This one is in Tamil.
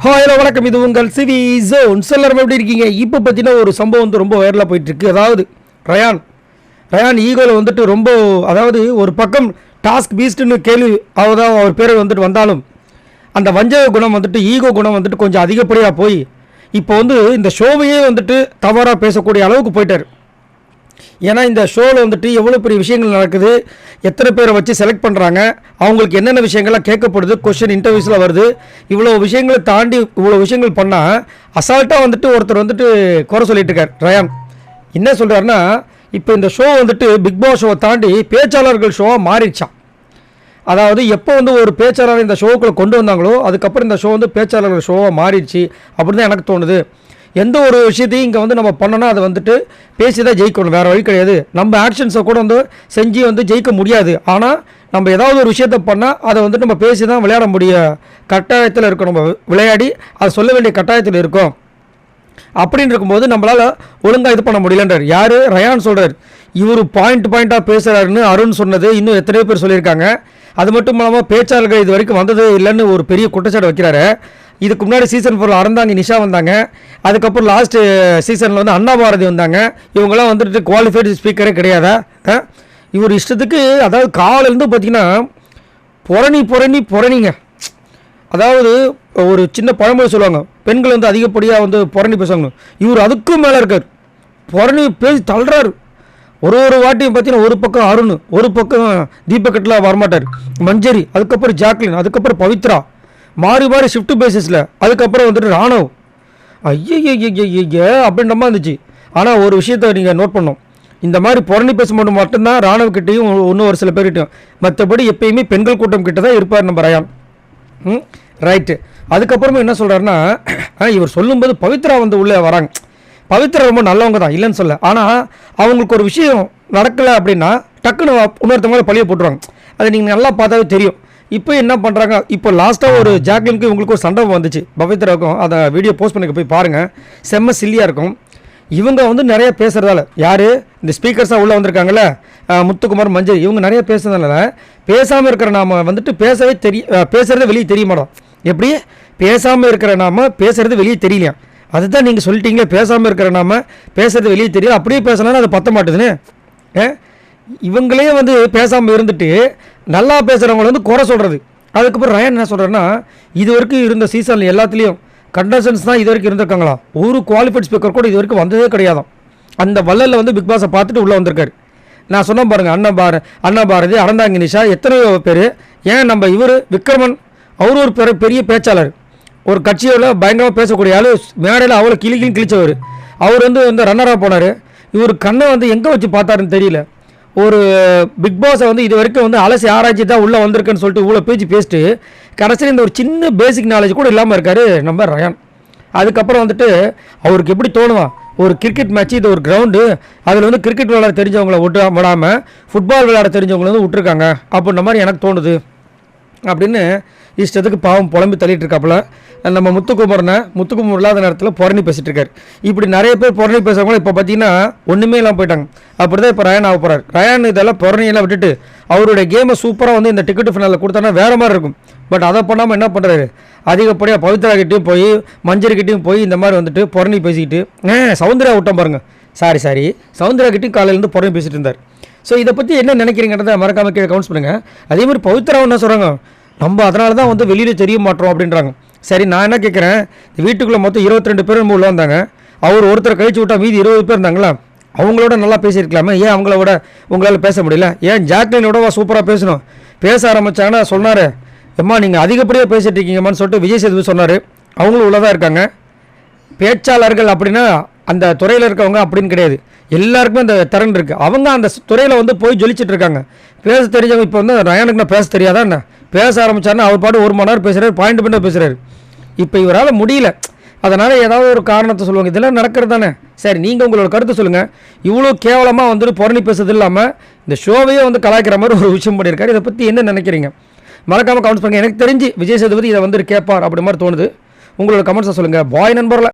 ஹலோ வணக்கம், இது உங்கள் சிவி ஜோன். எல்லாரும் எப்படி இருக்கீங்க? இப்போ பார்த்தீங்கன்னா ஒரு சம்பவம் வந்து ரொம்ப வைரலாக போயிட்டுருக்கு. அதாவது ரயான் ஈகோவில் வந்துட்டு ரொம்ப, அதாவது ஒரு பக்கம் டாஸ்க் பீஸ்ட்னு கேள்வி அவர் பேர் வந்துட்டு வந்தாலும் அந்த வஞ்சக குணம் வந்துட்டு, ஈகோ குணம் வந்துட்டு கொஞ்சம் அதிகப்படியாக போய் இப்போ வந்து இந்த ஷோவையே வந்துட்டு தவறாக பேசக்கூடிய அளவுக்கு போயிட்டார். ஏன்னா இந்த ஷோவில் வந்துட்டு எவ்வளோ பெரிய விஷயங்கள் நடக்குது, எத்தனை பேரை வச்சு செலக்ட் பண்ணுறாங்க, அவங்களுக்கு என்னென்ன விஷயங்கள்லாம் கேட்கப்படுது, கொஸ்டின் இன்டர்வியூஸில் வருது, இவ்வளோ விஷயங்களை தாண்டி இவ்வளோ விஷயங்கள் பண்ணால் அசால்ட்டாக வந்துட்டு ஒருத்தர் வந்துட்டு குறை சொல்லிட்டு இருக்கார். ரயான் என்ன சொல்கிறாருன்னா, இப்போ இந்த ஷோ வந்துட்டு பிக் பாஸ் ஷோவை தாண்டி பேச்சாளர்கள் ஷோவாக மாறிடுச்சான். அதாவது எப்போ வந்து ஒரு பேச்சாளர் இந்த ஷோவுக்குள்ளே கொண்டு வந்தாங்களோ அதுக்கப்புறம் இந்த ஷோ வந்து பேச்சாளர்கள் ஷோவாக மாறிடுச்சு அப்படின்னு தான் எனக்கு தோணுது. எந்த ஒரு விஷயத்தையும் இங்கே வந்து நம்ம பண்ணோன்னா அதை வந்துட்டு பேசி தான் ஜெயிக்கணும், வேறு வழி கிடையாது. நம்ம ஆக்ஷன்ஸை கூட வந்து செஞ்சு வந்து ஜெயிக்க முடியாது. ஆனால் நம்ம ஏதாவது ஒரு விஷயத்த பண்ணால் அதை வந்துட்டு நம்ம பேசி தான் விளையாட முடிய கட்டாயத்தில் இருக்கோம். நம்ம விளையாடி அதை சொல்ல வேண்டிய கட்டாயத்தில் இருக்கோம். அப்படின்னு இருக்கும்போது நம்மளால் ஒழுங்காக இது பண்ண முடியலன்றார். யார்? ரயான் சொல்கிறார். இவர் பாயிண்ட்டாக பேசுகிறாருன்னு அருண் சொன்னது இன்னும் எத்தனையோ பேர் சொல்லியிருக்காங்க. அது மட்டும் இல்லாமல் பேச்சாளர்கள் இது வரைக்கும் வந்ததே இல்லைன்னு ஒரு பெரிய குற்றச்சாட்டு வைக்கிறாரு. இதுக்கு முன்னாடி சீசன் 4 அறந்தாங்க நிஷா வந்தாங்க. அதுக்கப்புறம் லாஸ்ட்டு சீசனில் வந்து அண்ணா பாரதி வந்தாங்க. இவங்கெல்லாம் வந்துட்டு குவாலிஃபைடு ஸ்பீக்கரே கிடையாதா? இவர் இஷ்டத்துக்கு, அதாவது காலிலேருந்து பார்த்தீங்கன்னா புறணிங்க. அதாவது ஒரு சின்ன பழமொழி சொல்லுவாங்க, பெண்கள் வந்து அதிகப்படியாக வந்து புறணி பேசுவாங்க. இவர் அதுக்கும் மேலே இருக்கார், புறணி பேசி தள்ளுறாரு. ஒரு வாட்டியும் பார்த்தீங்கன்னா ஒரு பக்கம் அருண், ஒரு பக்கம் தீபக்கட்டில் வரமாட்டார், மஞ்சரி, அதுக்கப்புறம் ஜாக்லின், அதுக்கப்புறம் பவித்ரா, மாறி ஷிஃப்ட் பேசிஸில், அதுக்கப்புறம் வந்துட்டு ராணவ். ஐய அப்படின்ற மாதிரி இருந்துச்சு. ஆனால் ஒரு விஷயத்தை நீங்கள் நோட் பண்ணோம், இந்த மாதிரி புறணி பேசும்போது மட்டும்தான் ராணுவக்கிட்டையும் இன்னும் ஒரு சில பேர்கிட்டையும், மற்றபடி எப்பயுமே பெண்கள் கூட்டம் கிட்ட தான் இருப்பார் நம்ம ரயான். ரைட்டு. அதுக்கப்புறமா என்ன சொல்கிறாருன்னா, இவர் சொல்லும்போது பவித்ரா வந்து உள்ளே வராங்க. பவித்ரா ரொம்ப நல்லவங்க தான், இல்லைன்னு சொல்ல. ஆனால் அவங்களுக்கு ஒரு விஷயம் நடக்கலை அப்படின்னா டக்குன்னு இன்னொருத்தவங்கள பழிய போட்டுருவாங்க. அதை நீங்கள் நல்லா பார்த்தாவே தெரியும். இப்போ என்ன பண்ணுறாங்க, இப்போ லாஸ்ட்டாக ஒரு ஜாக்லினுக்கு இவங்களுக்கு ஒரு சண்டை வந்துச்சு பவித்ராவுக்கும். அதை வீடியோ போஸ்ட் பண்ணி போய் பாருங்கள், செம்ம சில்லியாக இருக்கும். இவங்க வந்து நிறைய பேசுகிறதால, யார் இந்த ஸ்பீக்கர்ஸாக உள்ளே வந்திருக்காங்கல்ல, முத்துக்குமார், மஞ்சள், இவங்க நிறைய பேசுறதுனால பேசாமல் இருக்கிற நாம வந்துட்டு பேசுகிறத வெளியே தெரிய மாட்டோம். எப்படி பேசாமல் இருக்கிற நாம பேசுகிறது வெளியே தெரியலையா? அதுதான் நீங்கள் சொல்லிட்டீங்களே, பேசாமல் இருக்கிற நாம பேசுகிறது வெளியே தெரியல, அப்படியே பேசலாம்னா அது பத்த மாட்டுதுன்னு. இவங்களே வந்து பேசாமல் இருந்துட்டு நல்லா பேசுகிறவங்கள வந்து குறை சொல்கிறது. அதுக்கப்புறம் ரயான் என்ன சொல்கிறேன்னா, இது வரைக்கும் இருந்த சீசனில் எல்லாத்துலேயும் கண்டஸ்டன்ஸ் தான் இது வரைக்கும் இருந்திருக்காங்களா, ஒரு குவாலிஃபைட் ஸ்பீக்கர் கூட இது வரைக்கும் வந்ததே கிடையாதான். அந்த வள்ளலில் வந்து பிக் பாஸை பார்த்துட்டு உள்ளே வந்திருக்காரு. நான் சொன்ன பாருங்கள், அண்ணா பாரதி, அறந்தாங்க நிஷா, எத்தனையோ பேர். ஏன் நம்ம இவர் விக்ரமன், அவர் ஒரு பெரிய பேச்சாளர், ஒரு கட்சியோட பயங்கரமாக பேசக்கூடிய ஆள், மேடையில் அவ்வளோ கிழிச்சவர். அவர் வந்து ரன்னராக போனார். இவர் கண்ணை வந்து எங்கே வச்சு பார்த்தாருன்னு தெரியல. ஒரு பிக் பாஸை வந்து இது வரைக்கும் வந்து அலசி ஆராய்ச்சி தான் உள்ளே வந்திருக்குன்னு சொல்லிட்டு இவ்வளோ பேசிட்டு கடைசியில் இந்த ஒரு சின்ன பேசிக் நாலேஜ் கூட இல்லாமல் இருக்கார் நம்ம ரயான். அதுக்கப்புறம் வந்துட்டு அவருக்கு எப்படி தோணுவான், ஒரு கிரிக்கெட் மேட்ச்சு, இது ஒரு கிரவுண்டு, அதில் வந்து கிரிக்கெட் விளையாட தெரிஞ்சவங்கள விடாமல் ஃபுட்பால் விளையாட தெரிஞ்சவங்கள வந்து விட்டுருக்காங்க அப்படின்ற மாதிரி எனக்கு தோணுது அப்படின்னு இஷ்டத்துக்கு பாவம் புலம்பி தள்ளிட்டு இருக்காப்புல. நம்ம முத்துக்குமார் இல்லாத நேரத்தில் புறணி பேசிகிட்டு இருக்காரு. இப்படி நிறைய பேர் புறணி பேசுகிறவங்களும் இப்போ பார்த்தீங்கன்னா ஒன்றுமே இல்லாமல் போயிட்டாங்க. அப்படி தான் இப்போ ரயான் ஆக போகிறார். ரயான் இதெல்லாம் புறணியெல்லாம் விட்டுட்டு அவருடைய கேமை சூப்பராக வந்து இந்த டிக்கெட் ஃபினாலில் கொடுத்தானா வேறு மாதிரி இருக்கும். பட் அதை பண்ணாமல் என்ன பண்ணுறாரு, அதிகப்படியாக பவித்ராக்கிட்டையும் போய் மஞ்சரிக்கிட்டையும் போய் இந்த மாதிரி வந்துட்டு புறணி பேசிக்கிட்டு சௌந்தர்யா விட்டோம் பாருங்கள். சாரி சௌந்தர்யாக்கிட்டையும் காலையிலேருந்து புறணி பேசிகிட்டு இருந்தார். ஸோ இதை பற்றி என்ன நினைக்கிறீங்கிறத மறக்காமல் கீழே கமெண்ட்ஸ் பண்ணுங்கள். அதே மாதிரி பவித்ரா என்ன சொல்கிறாங்க, நம்ம அதனால தான் வந்து வெளியில் தெரிய மாட்டோம் அப்படின்றாங்க. சரி, நான் என்ன கேட்குறேன், வீட்டுக்குள்ளே மொத்தம் 22 பேர் உள்ள வந்தாங்க. அவர் ஒருத்தர் கழிச்சு விட்டா மீதி 20 பேர் இருந்தாங்களா, அவங்களோட நல்லா பேசியிருக்கலாமே, ஏன் அவங்கள விட உங்களால் பேச முடியல? ஏன் ஜாக்லினோட சூப்பராக பேசணும்? பேச ஆரம்பித்தாங்கன்னா சொன்னார், எம்மா நீங்கள் அதிகப்படியாக பேசிகிட்டு இருக்கீங்கம்மான்னு சொல்லிட்டு விஜய் சேதுபதி சொன்னார். அவங்களும் உள்ளதாக இருக்காங்க. பேச்சாளர்கள் அப்படின்னா அந்த துறையில் இருக்கவங்க அப்படின்னு கிடையாது, எல்லாருக்குமே அந்த திறன் இருக்குது. அவங்க அந்த துறையில் வந்து போய் ஜொலிச்சிட்டு இருக்காங்க, பேச தெரிஞ்சவங்க. இப்போ வந்து ரயானுக்கு நான் பேச தெரியாதா என்ன? பேச ஆரம்பித்தாருன்னா அவர் பாட்டு 1 மணி நேரம் பேசுகிறாரு, பாயிண்ட் பேசுகிறாரு. இப்போ இவரால் முடியல, அதனால் ஏதாவது ஒரு காரணத்தை சொல்லுவாங்க. இதெல்லாம் நடக்கிறது தானே. சரி, நீங்கள் உங்களோட கருத்து சொல்லுங்கள். இவ்வளோ கேவலமாக வந்துட்டு புறணி பேசுறது இல்லாமல் இந்த ஷோவையே வந்து கலாய்க்கிற மாதிரி ஒரு விஷயம் பண்ணியிருக்காரு. இதை பற்றி என்ன நினைக்கிறீங்க? மறக்காமல் கமெண்ட்ஸ் பண்ணுங்கள். எனக்கு தெரிஞ்சு விஜய் சேதுபதி இதை வந்து கேட்பார் அப்படி மாதிரி தோணுது. உங்களோட கமெண்ட்ஸை சொல்லுங்கள். பாய் நண்பர்ல.